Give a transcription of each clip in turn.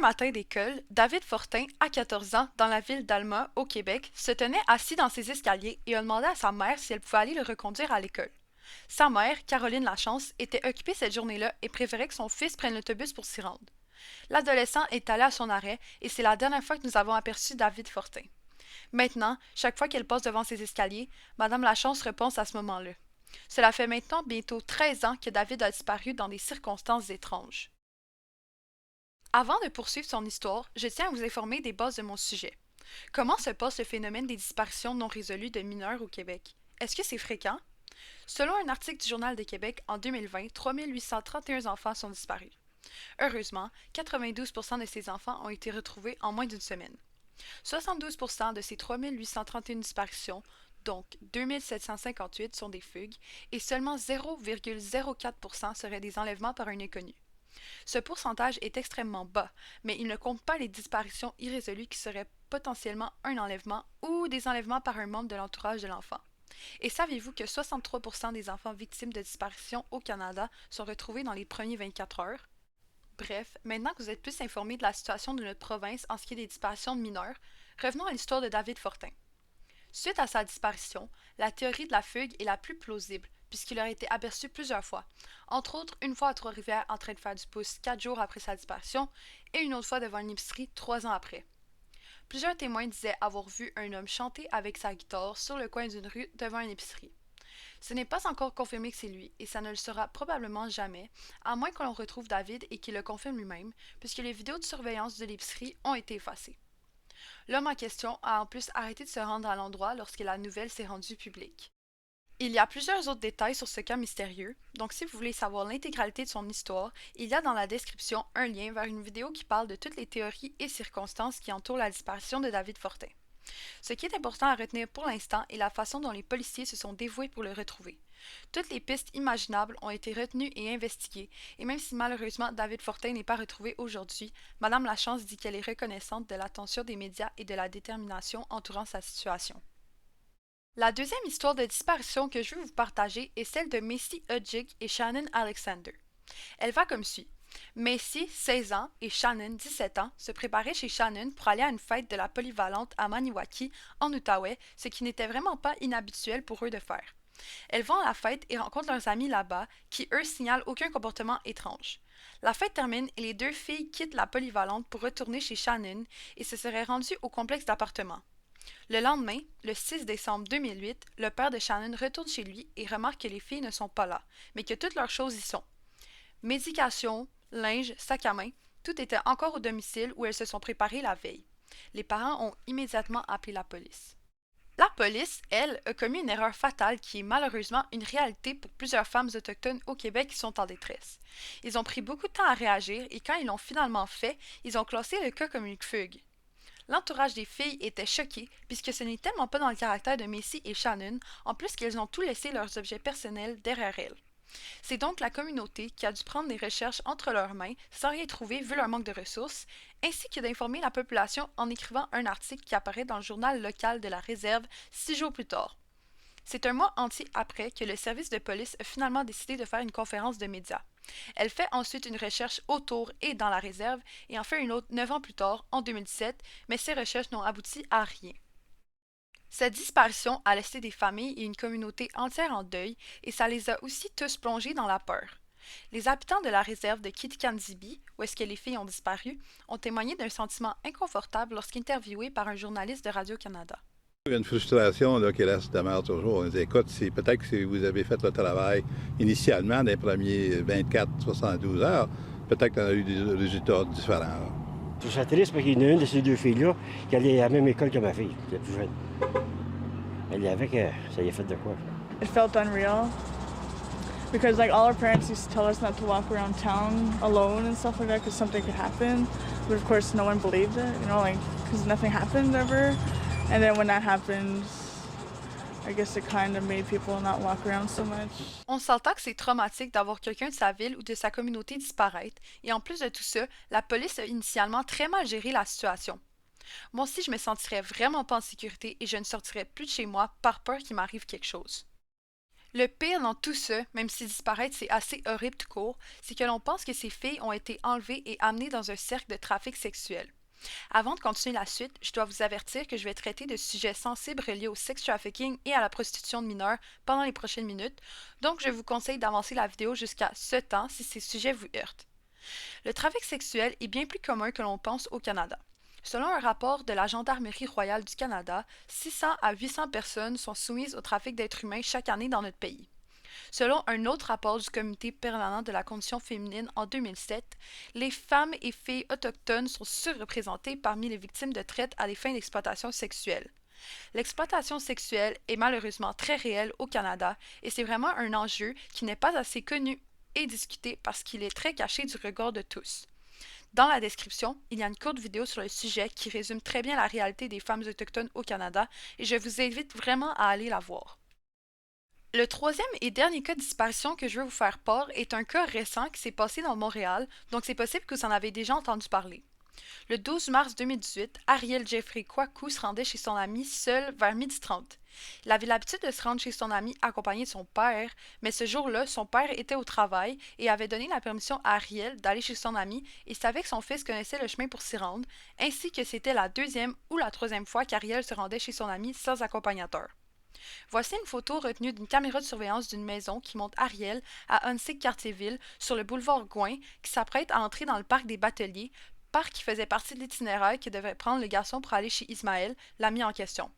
matin d'école, David Fortin, à 14 ans, dans la ville d'Alma, au Québec, se tenait assis dans ses escaliers et a demandé à sa mère si elle pouvait aller le reconduire à l'école. Sa mère, Caroline Lachance, était occupée cette journée-là et préférait que son fils prenne l'autobus pour s'y rendre. L'adolescent est allé à son arrêt et c'est la dernière fois que nous avons aperçu David Fortin. Maintenant, chaque fois qu'elle passe devant ses escaliers, Madame Lachance repense à ce moment-là. Cela fait maintenant bientôt 13 ans que David a disparu dans des circonstances étranges. Avant de poursuivre son histoire, je tiens à vous informer des bases de mon sujet. Comment se passe le phénomène des disparitions non résolues de mineurs au Québec? Est-ce que c'est fréquent? Selon un article du Journal de Québec, en 2020, 3831 enfants sont disparus. Heureusement, 92% de ces enfants ont été retrouvés en moins d'une semaine. 72% de ces 3831 disparitions, donc 2758, sont des fugues, et seulement 0,04% seraient des enlèvements par un inconnu. Ce pourcentage est extrêmement bas, mais il ne compte pas les disparitions irrésolues qui seraient potentiellement un enlèvement ou des enlèvements par un membre de l'entourage de l'enfant. Et saviez-vous que 63% des enfants victimes de disparitions au Canada sont retrouvés dans les premiers 24 heures? Bref, maintenant que vous êtes plus informés de la situation de notre province en ce qui est des disparitions de mineurs, revenons à l'histoire de David Fortin. Suite à sa disparition, la théorie de la fugue est la plus plausible, puisqu'il aurait été aperçu plusieurs fois, entre autres une fois à Trois-Rivières en train de faire du pouce 4 jours après sa disparition et une autre fois devant une épicerie 3 ans après. Plusieurs témoins disaient avoir vu un homme chanter avec sa guitare sur le coin d'une rue devant une épicerie. Ce n'est pas encore confirmé que c'est lui, et ça ne le sera probablement jamais, à moins que l'on retrouve David et qu'il le confirme lui-même, puisque les vidéos de surveillance de l'épicerie ont été effacées. L'homme en question a en plus arrêté de se rendre à l'endroit lorsque la nouvelle s'est rendue publique. Il y a plusieurs autres détails sur ce cas mystérieux, donc si vous voulez savoir l'intégralité de son histoire, il y a dans la description un lien vers une vidéo qui parle de toutes les théories et circonstances qui entourent la disparition de David Fortin. Ce qui est important à retenir pour l'instant est la façon dont les policiers se sont dévoués pour le retrouver. Toutes les pistes imaginables ont été retenues et investiguées, et même si malheureusement David Fortin n'est pas retrouvé aujourd'hui, Madame Lachance dit qu'elle est reconnaissante de l'attention des médias et de la détermination entourant sa situation. La deuxième histoire de disparition que je veux vous partager est celle de Macy Hudgig et Shannon Alexander. Elle va comme suit. Macy, 16 ans, et Shannon, 17 ans, se préparaient chez Shannon pour aller à une fête de la polyvalente à Maniwaki, en Outaouais, ce qui n'était vraiment pas inhabituel pour eux de faire. Elles vont à la fête et rencontrent leurs amis là-bas, qui eux signalent aucun comportement étrange. La fête termine et les deux filles quittent la polyvalente pour retourner chez Shannon et se seraient rendues au complexe d'appartements. Le lendemain, le 6 décembre 2008, le père de Shannon retourne chez lui et remarque que les filles ne sont pas là, mais que toutes leurs choses y sont. Médication, linge, sac à main, tout était encore au domicile où elles se sont préparées la veille. Les parents ont immédiatement appelé la police. La police, elle, a commis une erreur fatale qui est malheureusement une réalité pour plusieurs femmes autochtones au Québec qui sont en détresse. Ils ont pris beaucoup de temps à réagir et quand ils l'ont finalement fait, ils ont classé le cas comme une fugue. L'entourage des filles était choqué puisque ce n'est tellement pas dans le caractère de Macy et Shannon, en plus qu'elles ont tout laissé leurs objets personnels derrière elles. C'est donc la communauté qui a dû prendre des recherches entre leurs mains sans rien trouver vu leur manque de ressources, ainsi que d'informer la population en écrivant un article qui apparaît dans le journal local de la réserve 6 jours plus tard. C'est un mois entier après que le service de police a finalement décidé de faire une conférence de médias. Elle fait ensuite une recherche autour et dans la réserve et en fait une autre 9 ans plus tard, en 2017, mais ces recherches n'ont abouti à rien. Cette disparition a laissé des familles et une communauté entière en deuil et ça les a aussi tous plongés dans la peur. Les habitants de la réserve de Kitkanzibi, où est-ce que les filles ont disparu, ont témoigné d'un sentiment inconfortable lorsqu'interviewés par un journaliste de Radio-Canada. Il y a une frustration là, qui reste demeure toujours. On dit, écoute, peut-être que si vous avez fait le travail initialement dans les premiers 24-72 heures, peut-être qu'on a eu des résultats différents. Là. Je suis triste parce qu'il y en a une de ces deux filles-là qui allait à la même école que ma fille, la plus jeune. Elle y avait que ça y a fait de quoi. It felt unreal because like all our parents used to tell us not to walk around town alone and stuff like that because something could happen. But of course, no one believed it, you know, like because nothing happened ever. And then when that happened, I guess it kind of made people not walk around so much. On s'entend que c'est traumatique d'avoir quelqu'un de sa ville ou de sa communauté disparaître, et en plus de tout ça, la police a initialement très mal géré la situation. Moi aussi, je me sentirais vraiment pas en sécurité et je ne sortirais plus de chez moi par peur qu'il m'arrive quelque chose. Le pire dans tout ça, même si disparaître c'est assez horrible tout court, c'est que l'on pense que ces filles ont été enlevées et amenées dans un cercle de trafic sexuel. Avant de continuer la suite, je dois vous avertir que je vais traiter de sujets sensibles reliés au sex trafficking et à la prostitution de mineurs pendant les prochaines minutes, donc je vous conseille d'avancer la vidéo jusqu'à ce temps si ces sujets vous heurtent. Le trafic sexuel est bien plus commun que l'on pense au Canada. Selon un rapport de la Gendarmerie royale du Canada, 600 à 800 personnes sont soumises au trafic d'êtres humains chaque année dans notre pays. Selon un autre rapport du Comité permanent de la condition féminine en 2007, les femmes et filles autochtones sont surreprésentées parmi les victimes de traite à des fins d'exploitation sexuelle. L'exploitation sexuelle est malheureusement très réelle au Canada et c'est vraiment un enjeu qui n'est pas assez connu et discuté parce qu'il est très caché du regard de tous. Dans la description, il y a une courte vidéo sur le sujet qui résume très bien la réalité des femmes autochtones au Canada et je vous invite vraiment à aller la voir. Le troisième et dernier cas de disparition que je veux vous faire part est un cas récent qui s'est passé dans Montréal, donc c'est possible que vous en avez déjà entendu parler. Le 12 mars 2018, Ariel Jeffrey Kwaku se rendait chez son ami seul vers 12h30. Il avait l'habitude de se rendre chez son ami accompagné de son père, mais ce jour-là, son père était au travail et avait donné la permission à Ariel d'aller chez son ami et savait que son fils connaissait le chemin pour s'y rendre, ainsi que c'était la deuxième ou la troisième fois qu'Ariel se rendait chez son ami sans accompagnateur. Voici une photo retenue d'une caméra de surveillance d'une maison qui montre Ariel à Huntsic-Cartierville sur le boulevard Gouin qui s'apprête à entrer dans le parc des Bateliers, parc qui faisait partie de l'itinéraire que devait prendre le garçon pour aller chez Ismaël, l'ami en question.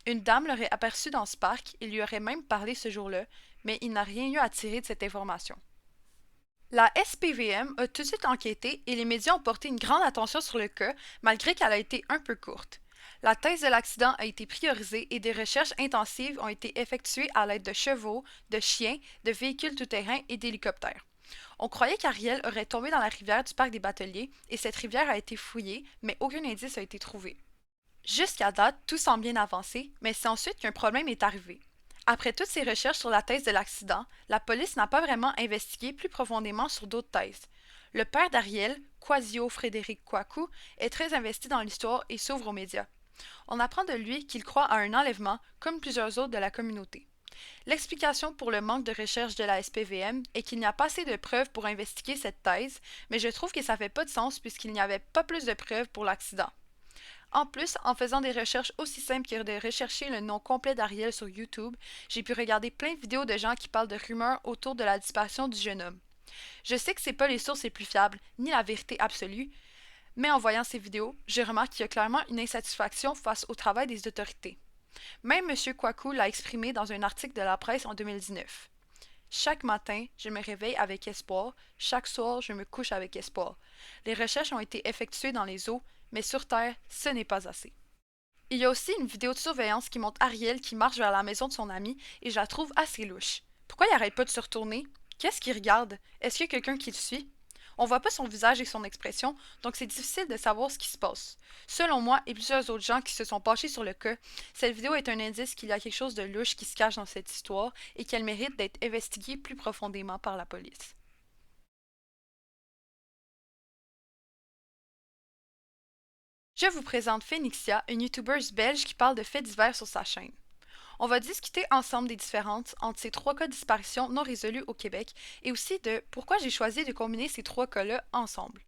Une dame l'aurait aperçu dans ce parc et lui aurait même parlé ce jour-là, mais il n'a rien eu à tirer de cette information. La SPVM a tout de suite enquêté et les médias ont porté une grande attention sur le cas, malgré qu'elle a été un peu courte. La thèse de l'accident a été priorisée et des recherches intensives ont été effectuées à l'aide de chevaux, de chiens, de véhicules tout-terrain et d'hélicoptères. On croyait qu'Ariel aurait tombé dans la rivière du parc des Bateliers et cette rivière a été fouillée, mais aucun indice a été trouvé. Jusqu'à date, tout semble bien avancé, mais c'est ensuite qu'un problème est arrivé. Après toutes ces recherches sur la thèse de l'accident, la police n'a pas vraiment investigué plus profondément sur d'autres thèses. Le père d'Ariel, Kwasio Frédéric Kwaku, est très investi dans l'histoire et s'ouvre aux médias. On apprend de lui qu'il croit à un enlèvement, comme plusieurs autres de la communauté. L'explication pour le manque de recherche de la SPVM est qu'il n'y a pas assez de preuves pour investiguer cette thèse, mais je trouve que ça fait pas de sens puisqu'il n'y avait pas plus de preuves pour l'accident. En plus, en faisant des recherches aussi simples que de rechercher le nom complet d'Ariel sur YouTube, j'ai pu regarder plein de vidéos de gens qui parlent de rumeurs autour de la disparition du jeune homme. Je sais que c'est pas les sources les plus fiables, ni la vérité absolue, mais en voyant ces vidéos, je remarque qu'il y a clairement une insatisfaction face au travail des autorités. Même M. Kwaku l'a exprimé dans un article de la presse en 2019. Chaque matin, je me réveille avec espoir, chaque soir, je me couche avec espoir. Les recherches ont été effectuées dans les eaux, mais sur Terre, ce n'est pas assez. Il y a aussi une vidéo de surveillance qui montre Ariel qui marche vers la maison de son ami et je la trouve assez louche. Pourquoi il n'arrête pas de se retourner? Qu'est-ce qu'il regarde? Est-ce qu'il y a quelqu'un qui le suit? On voit pas son visage et son expression, donc c'est difficile de savoir ce qui se passe. Selon moi et plusieurs autres gens qui se sont penchés sur le cas, cette vidéo est un indice qu'il y a quelque chose de louche qui se cache dans cette histoire et qu'elle mérite d'être investiguée plus profondément par la police. Je vous présente Phénixia, une youtubeuse belge qui parle de faits divers sur sa chaîne. On va discuter ensemble des différences entre ces trois cas de disparition non résolus au Québec et aussi de pourquoi j'ai choisi de combiner ces trois cas-là ensemble.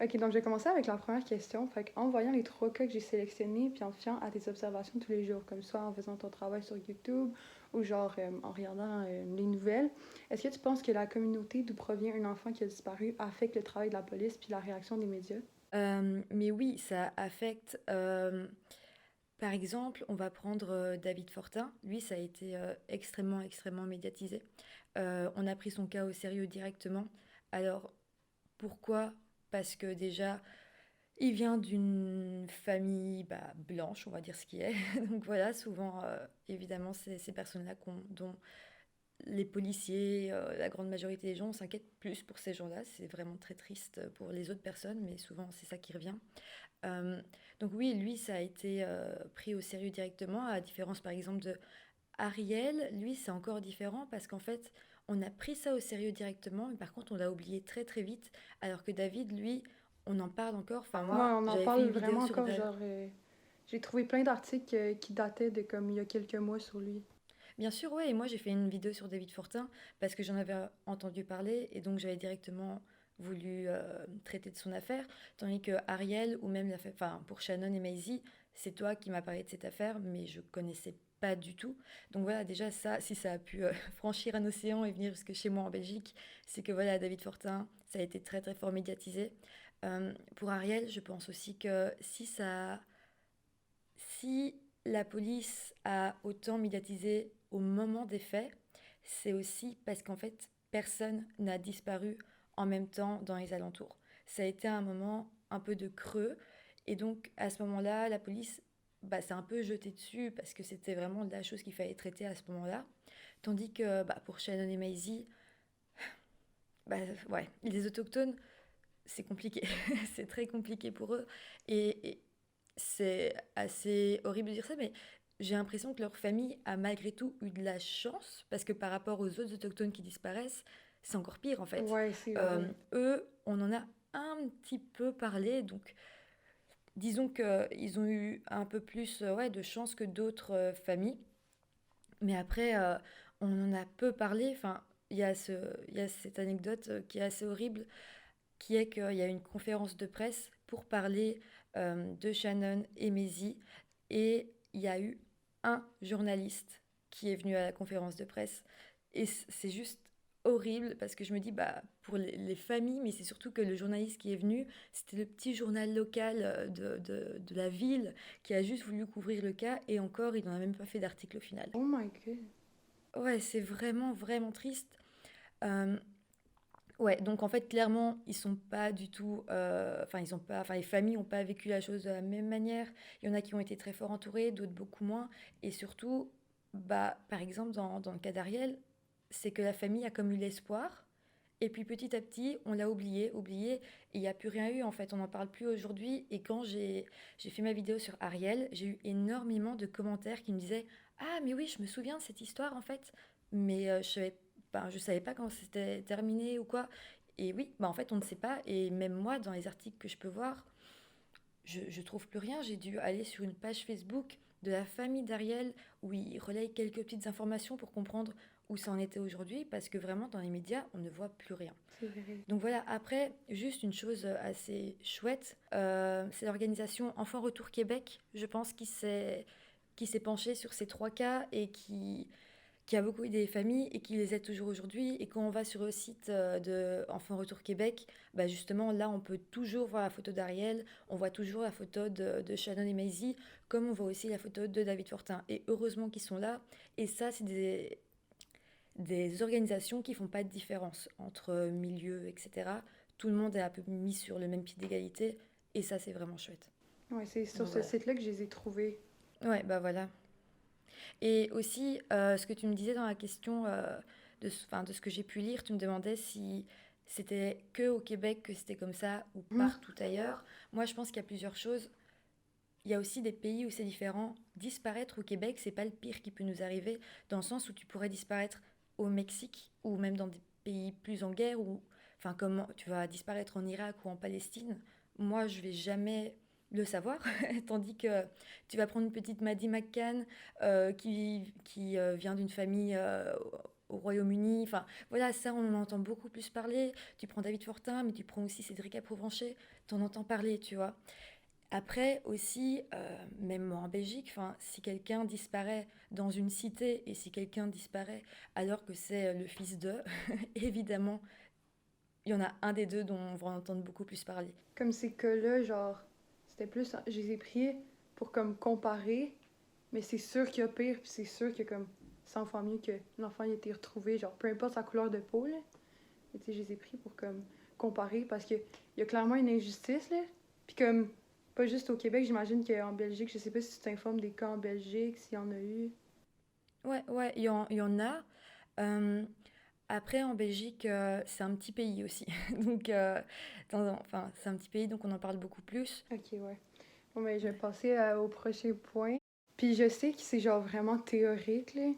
Ok, donc je vais commencer avec la première question. En voyant les trois cas que j'ai sélectionnés, puis en fiant à tes observations tous les jours, comme soit en faisant ton travail sur YouTube ou en regardant les nouvelles, est-ce que tu penses que la communauté d'où provient un enfant qui a disparu affecte le travail de la police puis la réaction des médias? Mais oui, ça affecte. Par exemple, on va prendre David Fortin. Lui, ça a été extrêmement, extrêmement médiatisé. On a pris son cas au sérieux directement. Alors, pourquoi? Parce que déjà, il vient d'une famille blanche, on va dire ce qui est. Donc voilà, souvent, évidemment, c'est ces personnes-là dont les policiers, la grande majorité des gens s'inquiètent plus pour ces gens-là. C'est vraiment très triste pour les autres personnes, mais souvent, c'est ça qui revient. Euh, donc oui, lui, ça a été pris au sérieux directement, à la différence par exemple de Ariel. Lui, c'est encore différent parce qu'en fait, on a pris ça au sérieux directement, mais par contre, on l'a oublié très très vite, alors que David, lui, on en parle encore. Enfin, Ouais, moi, on en j'avais fait parle une vidéo vraiment sur encore, David. J'ai trouvé plein d'articles qui dataient de comme il y a quelques mois sur lui. Bien sûr, ouais, et moi j'ai fait une vidéo sur David Fortin parce que j'en avais entendu parler et donc j'avais directement voulu traiter de son affaire, tandis que Ariel ou même enfin pour Shannon et Maisie, c'est toi qui m'as parlé de cette affaire, mais je connaissais pas du tout. Donc voilà, déjà ça, si ça a pu franchir un océan et venir jusque chez moi en Belgique, c'est que voilà, David Fortin, ça a été très très fort médiatisé. Pour Ariel, je pense aussi que si la police a autant médiatisé au moment des faits, c'est aussi parce qu'en fait, personne n'a disparu en même temps dans les alentours. Ça a été un moment un peu de creux, et donc à ce moment-là, la police s'est un peu jetée dessus parce que c'était vraiment la chose qu'il fallait traiter à ce moment-là. Tandis que pour Shannon et Maisie, ouais, les autochtones, c'est compliqué. C'est très compliqué pour eux. Et c'est assez horrible de dire ça, mais j'ai l'impression que leur famille a malgré tout eu de la chance, parce que par rapport aux autres autochtones qui disparaissent, c'est encore pire en fait. Ouais, c'est vrai. Eux, on en a un petit peu parlé, donc disons qu'ils ont eu un peu plus ouais, de chance que d'autres familles. Mais après, on en a peu parlé. Enfin, il y a cette anecdote qui est assez horrible, qui est qu'il y a une conférence de presse pour parler de Shannon et Maisie, et il y a eu un journaliste qui est venu à la conférence de presse, et c'est juste horrible parce que je me dis pour les familles, mais c'est surtout que le journaliste qui est venu, c'était le petit journal local de la ville qui a juste voulu couvrir le cas, et encore il n'en a même pas fait d'article au final. Oh my god. Ouais, c'est vraiment vraiment triste. Euh, Ouais, donc en fait, clairement, ils sont pas du tout. Enfin, ils ont pas. Enfin, les familles n'ont pas vécu la chose de la même manière. Il y en a qui ont été très fort entourés, d'autres beaucoup moins. Et surtout, par exemple, dans le cas d'Ariel, c'est que la famille a comme eu l'espoir. Et puis petit à petit, on l'a oublié, et il n'y a plus rien eu en fait. On n'en parle plus aujourd'hui. Et quand j'ai fait ma vidéo sur Ariel, j'ai eu énormément de commentaires qui me disaient: Ah, mais oui, je me souviens de cette histoire en fait. Mais je savais pas quand c'était terminé ou quoi. Et oui, en fait, on ne sait pas. Et même moi, dans les articles que je peux voir, je trouve plus rien. J'ai dû aller sur une page Facebook de la famille d'Ariel où ils relayent quelques petites informations pour comprendre où ça en était aujourd'hui, parce que vraiment, dans les médias, on ne voit plus rien. C'est vrai. Donc voilà, après, juste une chose assez chouette, c'est l'organisation Enfants Retour Québec, je pense, qui s'est penchée sur ces 3 cas et qui a beaucoup aidé les familles et qui les aide toujours aujourd'hui. Et quand on va sur le site de Enfants Retour Québec, justement, là, on peut toujours voir la photo d'Ariel, on voit toujours la photo de Shannon et Maisie, comme on voit aussi la photo de David Fortin. Et heureusement qu'ils sont là. Et ça, c'est des organisations qui font pas de différence entre milieux, etc. Tout le monde est un peu mis sur le même pied d'égalité. Et ça, c'est vraiment chouette. Ouais, c'est sur Donc ce voilà. site-là que je les ai trouvés. Ouais, voilà. Et aussi, ce que tu me disais dans la question de ce que j'ai pu lire, tu me demandais si c'était que au Québec que c'était comme ça ou partout ailleurs. Moi, je pense qu'il y a plusieurs choses. Il y a aussi des pays où c'est différent. Disparaître au Québec, c'est pas le pire qui peut nous arriver, dans le sens où tu pourrais disparaître au Mexique ou même dans des pays plus en guerre, ou enfin comme tu vas disparaître en Irak ou en Palestine. Moi, je vais jamais le savoir, tandis que tu vas prendre une petite Maddie McCann qui vient d'une famille au Royaume-Uni. Enfin, voilà, ça, on en entend beaucoup plus parler. Tu prends David Fortin, mais tu prends aussi Cédric Aprovencher, t'en entends parler, tu vois. Après aussi, même en Belgique, si quelqu'un disparaît dans une cité et si quelqu'un disparaît alors que c'est le fils d'eux, évidemment, il y en a un des deux dont on va entendre beaucoup plus parler. Comme ces cas-là, genre, c'était plus. Je les ai pris pour comme comparer, mais c'est sûr qu'il y a pire, puis c'est sûr que comme 100 fois mieux que l'enfant il a été retrouvé, genre, peu importe sa couleur de peau, là. Mais tu sais, je les ai pris pour comme comparer parce qu'il y a clairement une injustice, là. Puis comme, pas juste au Québec, j'imagine qu'en Belgique, je sais pas si tu t'informes des cas en Belgique, s'il y en a eu. Ouais, il y en a. Euh, Après, en Belgique, c'est un petit pays aussi. Donc, enfin, c'est un petit pays, donc on en parle beaucoup plus. Ok, ouais. Bon, ben, je vais passer au prochain point. Puis je sais que c'est genre vraiment théorique, là.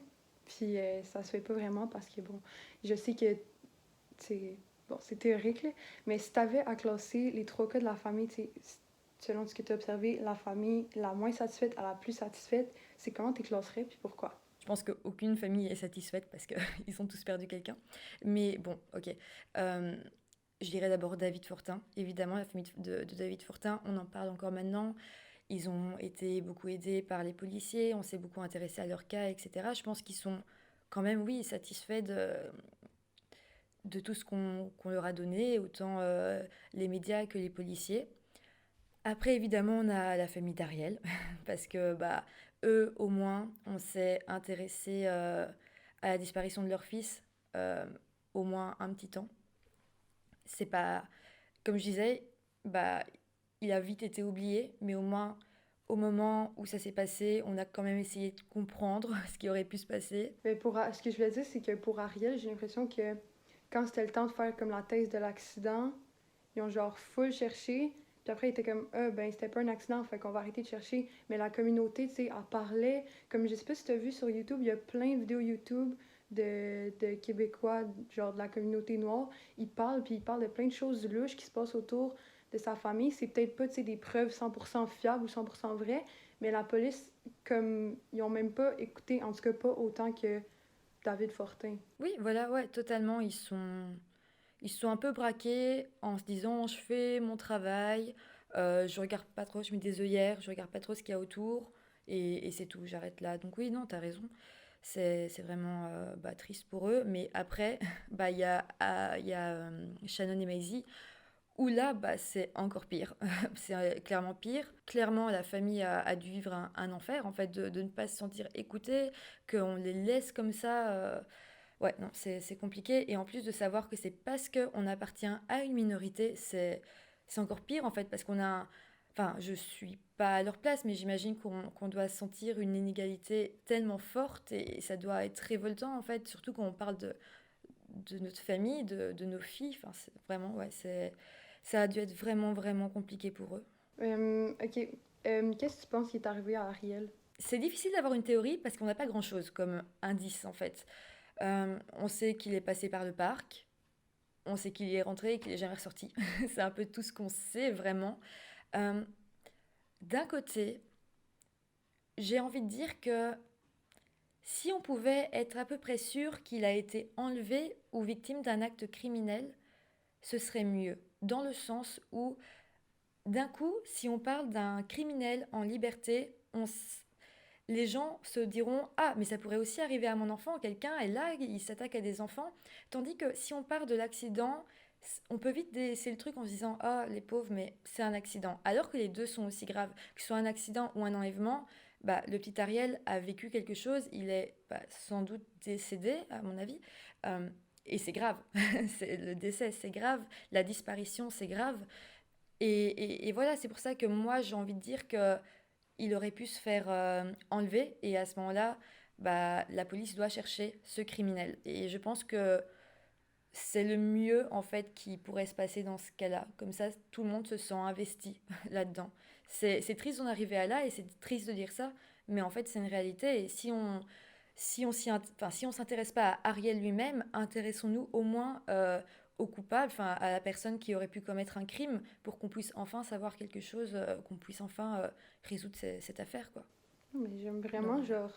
Puis ça se fait pas vraiment parce que, bon, je sais que c'est. Bon, c'est théorique, là. Mais si t'avais à classer les 3 cas de la famille, tu sais, selon ce que tu as observé, la famille la moins satisfaite à la plus satisfaite, c'est comment tu classerais puis pourquoi? Je pense qu'aucune famille est satisfaite parce qu'ils ont tous perdu quelqu'un. Mais bon, ok. Euh, je dirais d'abord David Fortin. Évidemment, la famille de David Fortin, on en parle encore maintenant. Ils ont été beaucoup aidés par les policiers, on s'est beaucoup intéressé à leur cas, etc. Je pense qu'ils sont quand même, oui, satisfaits de tout ce qu'on leur a donné, autant les médias que les policiers. Après, évidemment, on a la famille d'Ariel, parce que bah, eux, au moins, on s'est intéressé à la disparition de leur fils au moins un petit temps. C'est pas, comme je disais, bah, il a vite été oublié, mais au moins, au moment où ça s'est passé, on a quand même essayé de comprendre ce qui aurait pu se passer. Mais ce que je voulais dire, c'est que pour Ariel, j'ai l'impression que quand c'était le temps de faire comme la thèse de l'accident, ils ont genre full cherché. Puis après, ils étaient comme, ah, ben, c'était pas un accident, fait qu'on va arrêter de chercher. Mais la communauté, tu sais, elle parlait. Comme je sais pas si tu as vu sur YouTube, il y a plein de vidéos YouTube de Québécois, genre de la communauté noire. Ils parlent, puis ils parlent de plein de choses louches qui se passent autour de sa famille. C'est peut-être pas, tu sais, des preuves 100% fiables ou 100% vraies, mais la police, comme, ils ont même pas écouté, en tout cas pas autant que David Fortin. Oui, voilà, ouais, totalement. Ils se sont un peu braqués en se disant je fais mon travail, je regarde pas trop, je mets des œillères, je regarde pas trop ce qu'il y a autour et c'est tout, j'arrête là. Donc oui, non, t'as raison. C'est vraiment bah, triste pour eux. Mais après, bah, il y a Shannon et Maisie où là, bah, c'est encore pire. C'est clairement pire. Clairement, la famille a dû vivre un enfer, en fait, de ne pas se sentir écoutée, qu'on les laisse comme ça. Ouais, non, c'est compliqué. Et en plus de savoir que c'est parce qu'on appartient à une minorité, c'est encore pire, en fait, parce qu'on a... Enfin, je suis pas à leur place, mais j'imagine qu'on doit sentir une inégalité tellement forte et ça doit être révoltant, en fait, surtout quand on parle de notre famille, de nos filles. Enfin, c'est vraiment, ouais, ça a dû être vraiment, vraiment compliqué pour eux. Ok. Qu'est-ce que tu penses qui est arrivé à Ariel? C'est difficile d'avoir une théorie parce qu'on n'a pas grand-chose comme indice, en fait. On sait qu'il est passé par le parc, on sait qu'il y est rentré et qu'il est jamais ressorti. C'est un peu tout ce qu'on sait vraiment. Euh, D'un côté, j'ai envie de dire que si on pouvait être à peu près sûr qu'il a été enlevé ou victime d'un acte criminel, ce serait mieux. Dans le sens où, d'un coup, si on parle d'un criminel en liberté, les gens se diront ah, mais ça pourrait aussi arriver à mon enfant, quelqu'un est là, il s'attaque à des enfants. Tandis que si on part de l'accident, on peut vite délaisser le truc en se disant ah, les pauvres, mais c'est un accident. Alors que les deux sont aussi graves, que ce soit un accident ou un enlèvement, bah, le petit Ariel a vécu quelque chose, il est bah, sans doute décédé, à mon avis. Euh, et c'est grave. Le décès, c'est grave. La disparition, c'est grave. Et voilà, c'est pour ça que moi, j'ai envie de dire que il aurait pu se faire enlever et à ce moment-là, bah, la police doit chercher ce criminel. Et je pense que c'est le mieux en fait qui pourrait se passer dans ce cas-là. Comme ça, tout le monde se sent investi là-dedans. C'est triste d'en arriver à là et c'est triste de dire ça, mais en fait c'est une réalité. Et si on s'intéresse pas à Ariel lui-même, intéressons-nous au moins au coupable, enfin à la personne qui aurait pu commettre un crime, pour qu'on puisse enfin savoir quelque chose, qu'on puisse enfin résoudre cette affaire, quoi. Mais j'aime Donc, vraiment, genre,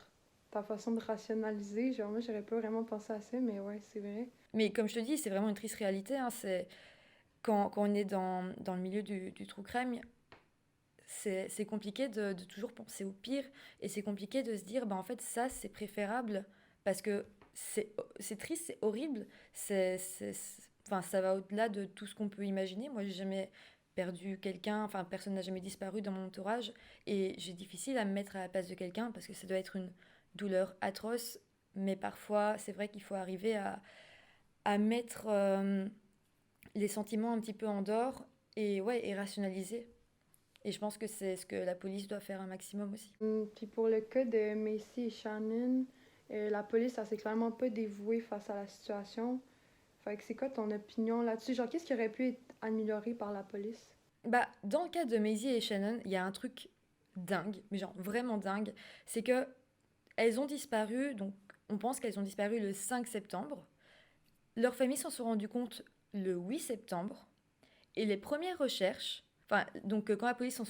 ta façon de rationaliser. Genre, moi, j'aurais pas vraiment pensé à ça, mais ouais, c'est vrai. mais comme je te dis, c'est vraiment une triste réalité, hein, c'est quand on est dans le milieu du true crime, c'est compliqué de toujours penser au pire et c'est compliqué de se dire bah en fait ça c'est préférable parce que c'est triste, c'est horrible, enfin ça va au-delà de tout ce qu'on peut imaginer. Moi j'ai jamais perdu quelqu'un, enfin personne n'a jamais disparu dans mon entourage et j'ai difficile à me mettre à la place de quelqu'un parce que ça doit être une douleur atroce, mais parfois c'est vrai qu'il faut arriver à mettre les sentiments un petit peu en dehors et ouais et rationaliser. Et je pense que c'est ce que la police doit faire un maximum aussi. Puis pour le cas de Macy et Shannon, la police, elle s'est clairement pas dévouée face à la situation. Fait que c'est quoi ton opinion là-dessus? Genre, qu'est-ce qui aurait pu être amélioré par la police? Bah, dans le cas de Maisie et Shannon, il y a un truc dingue, mais genre vraiment dingue, c'est que elles ont disparu, donc on pense qu'elles ont disparu le 5 septembre. Leurs familles s'en sont rendues compte le 8 septembre. Et les premières recherches Enfin, donc quand la police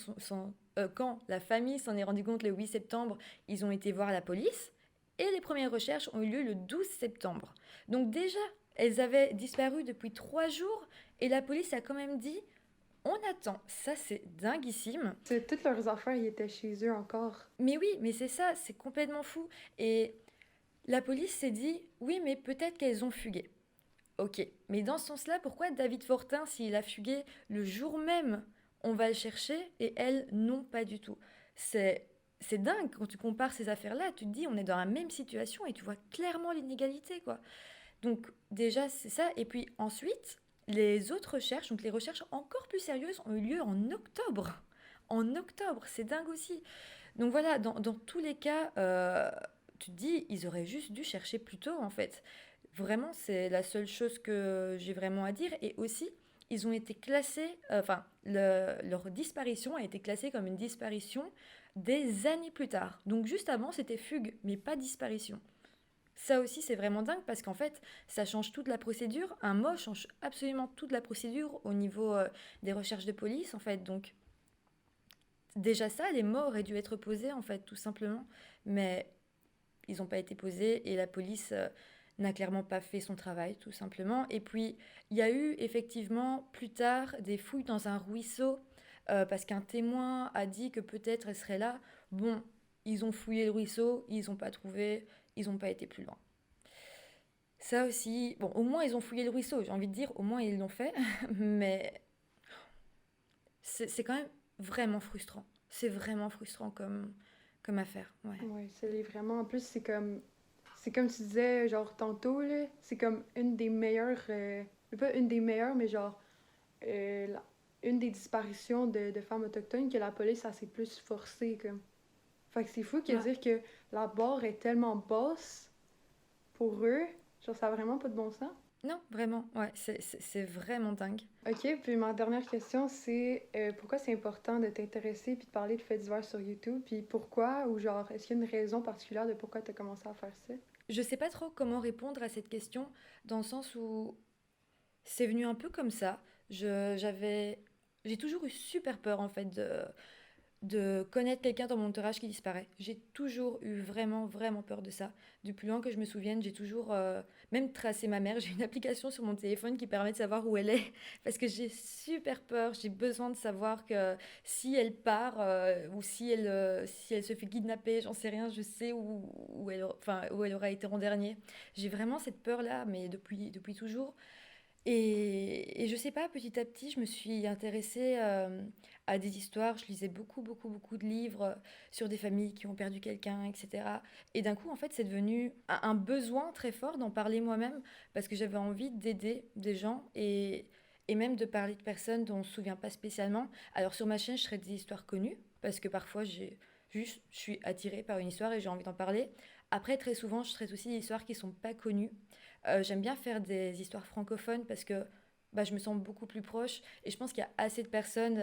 quand la famille s'en est rendu compte le 8 septembre, ils ont été voir la police et les premières recherches ont eu lieu le 12 septembre. Donc déjà, elles avaient disparu depuis 3 jours et la police a quand même dit on attend. Ça, c'est dinguissime. Toutes leurs affaires, ils étaient chez eux encore. Mais oui, mais c'est ça, c'est complètement fou. Et la police s'est dit oui, mais peut-être qu'elles ont fugué. Ok, mais dans ce sens-là, pourquoi David Fortin, s'il a fugué le jour même, on va le chercher et elles, non, pas du tout. C'est dingue quand tu compares ces affaires-là, tu te dis on est dans la même situation et tu vois clairement l'inégalité, quoi. Donc déjà, c'est ça. Et puis ensuite, les autres recherches, donc les recherches encore plus sérieuses, ont eu lieu en octobre. En octobre, c'est dingue aussi. Donc voilà, dans tous les cas, tu te dis, ils auraient juste dû chercher plus tôt, en fait. Vraiment, c'est la seule chose que j'ai vraiment à dire. Et aussi, ils ont été classés, enfin, leur disparition a été classée comme une disparition des années plus tard. Donc juste avant, c'était fugue, mais pas disparition. Ça aussi, c'est vraiment dingue parce qu'en fait, ça change toute la procédure. Un mot change absolument toute la procédure au niveau des recherches de police, en fait. Donc, déjà ça, les mots auraient dû être posés, en fait, tout simplement. Mais ils n'ont pas été posés et la police n'a clairement pas fait son travail, tout simplement. Et puis, il y a eu effectivement plus tard des fouilles dans un ruisseau parce qu'un témoin a dit que peut-être elle serait là. Bon, ils ont fouillé le ruisseau, ils n'ont pas trouvé, ils n'ont pas été plus loin. Ça aussi, bon, au moins ils ont fouillé le ruisseau, j'ai envie de dire, au moins ils l'ont fait, mais c'est quand même vraiment frustrant. C'est vraiment frustrant comme affaire, ouais. Ouais, ça l'est vraiment. En plus, c'est comme tu disais, genre, tantôt, là, c'est comme une des meilleures, pas une des meilleures, mais genre, une des disparitions de femmes autochtones que la police, ça s'est plus forcé, comme. Fait que c'est fou que Ouais. dire que la barre est tellement basse pour eux, genre, ça a vraiment pas de bon sens. Non, vraiment, ouais, c'est vraiment dingue. Ok, puis ma dernière question, c'est pourquoi c'est important de t'intéresser puis de parler de faits divers sur YouTube, puis pourquoi, ou genre, est-ce qu'il y a une raison particulière de pourquoi t'as commencé à faire ça? Je sais pas trop comment répondre à cette question, dans le sens où c'est venu un peu comme ça. J'ai toujours eu super peur en fait de connaître quelqu'un dans mon entourage qui disparaît. J'ai toujours eu vraiment, vraiment peur de ça. Du plus loin que je me souvienne, j'ai toujours même tracé ma mère. J'ai une application sur mon téléphone qui permet de savoir où elle est parce que j'ai super peur. J'ai besoin de savoir que si elle part ou si elle se fait kidnapper, j'en sais rien, je sais où elle aura été en dernier. J'ai vraiment cette peur-là, mais depuis toujours. Et je sais pas, petit à petit, je me suis intéressée à des histoires. Je lisais beaucoup, beaucoup, beaucoup de livres sur des familles qui ont perdu quelqu'un, etc. Et d'un coup, en fait, c'est devenu un besoin très fort d'en parler moi-même parce que j'avais envie d'aider des gens et même de parler de personnes dont on ne se souvient pas spécialement. Alors, sur ma chaîne, je traite des histoires connues parce que parfois, je suis attirée par une histoire et j'ai envie d'en parler. Après, très souvent, je traite aussi des histoires qui sont pas connues. J'aime bien faire des histoires francophones parce que bah, je me sens beaucoup plus proche et je pense qu'il y a assez de personnes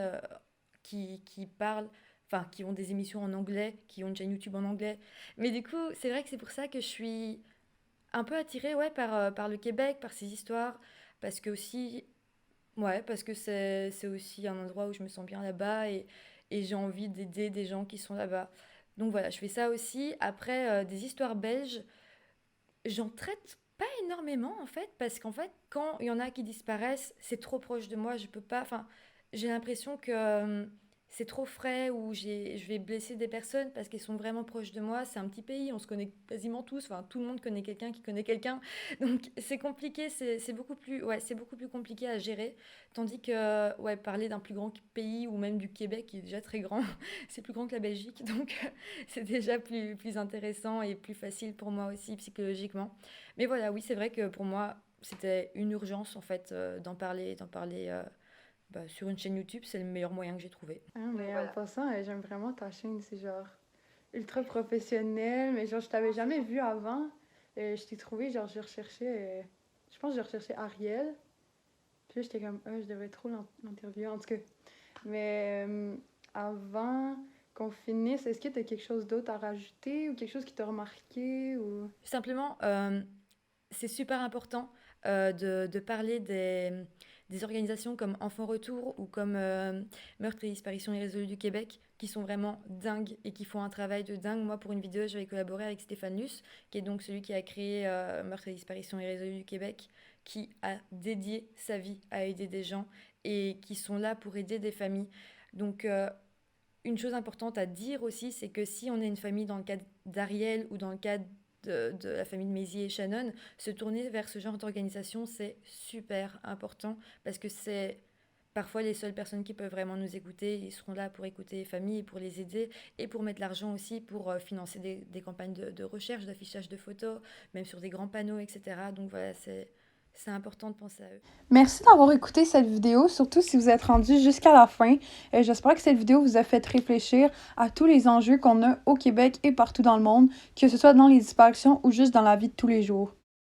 qui parlent, enfin qui ont des émissions en anglais, qui ont une chaîne YouTube en anglais. Mais du coup, c'est vrai que c'est pour ça que je suis un peu attirée ouais, par le Québec, par ces histoires, parce que aussi, ouais, parce que c'est aussi un endroit où je me sens bien là-bas et j'ai envie d'aider des gens qui sont là-bas. Donc voilà, je fais ça aussi. Après, des histoires belges, j'en traite pas énormément en fait, parce qu'en fait, quand il y en a qui disparaissent, c'est trop proche de moi, je peux pas. Enfin, j'ai l'impression que c'est trop frais ou je vais blesser des personnes parce qu'elles sont vraiment proches de moi. C'est un petit pays, on se connaît quasiment tous. Enfin, tout le monde connaît quelqu'un qui connaît quelqu'un. Donc c'est compliqué, c'est beaucoup plus, ouais, c'est beaucoup plus compliqué à gérer. Tandis que, ouais, parler d'un plus grand pays ou même du Québec qui est déjà très grand, c'est plus grand que la Belgique, donc c'est déjà plus intéressant et plus facile pour moi aussi psychologiquement. Mais voilà, oui, c'est vrai que pour moi, c'était une urgence en fait d'en parler bah, sur une chaîne YouTube, c'est le meilleur moyen que j'ai trouvé. Ah, mais Voilà. en passant, j'aime vraiment ta chaîne, c'est genre ultra professionnel, mais genre je t'avais jamais vu avant. Je t'ai trouvé, genre je recherchais, je pense que je recherchais Ariel. Puis là j'étais comme, ah, je devrais trop l'interviewer en tout cas. Mais avant qu'on finisse, est-ce que tu as quelque chose d'autre à rajouter ou quelque chose qui t'a remarqué ou... Simplement, c'est super important de parler des organisations comme Enfants Retour ou comme Meurtres et disparitions irrésolues du Québec, qui sont vraiment dingues et qui font un travail de dingue. Moi, pour une vidéo, j'avais collaboré avec Stéphane Luce, qui est donc celui qui a créé Meurtres et disparitions irrésolues du Québec, qui a dédié sa vie à aider des gens et qui sont là pour aider des familles. Donc, une chose importante à dire aussi, c'est que si on est une famille dans le cadre d'Ariel ou dans le cadre de la famille de Maisie et Shannon, se tourner vers ce genre d'organisation, c'est super important parce que c'est parfois les seules personnes qui peuvent vraiment nous écouter. Ils seront là pour écouter les familles, pour les aider et pour mettre l'argent aussi pour financer des campagnes de recherche, d'affichage de photos, même sur des grands panneaux, etc. Donc voilà, c'est important de penser à eux. Merci d'avoir écouté cette vidéo, surtout si vous êtes rendu jusqu'à la fin. J'espère que cette vidéo vous a fait réfléchir à tous les enjeux qu'on a au Québec et partout dans le monde, que ce soit dans les disparitions ou juste dans la vie de tous les jours.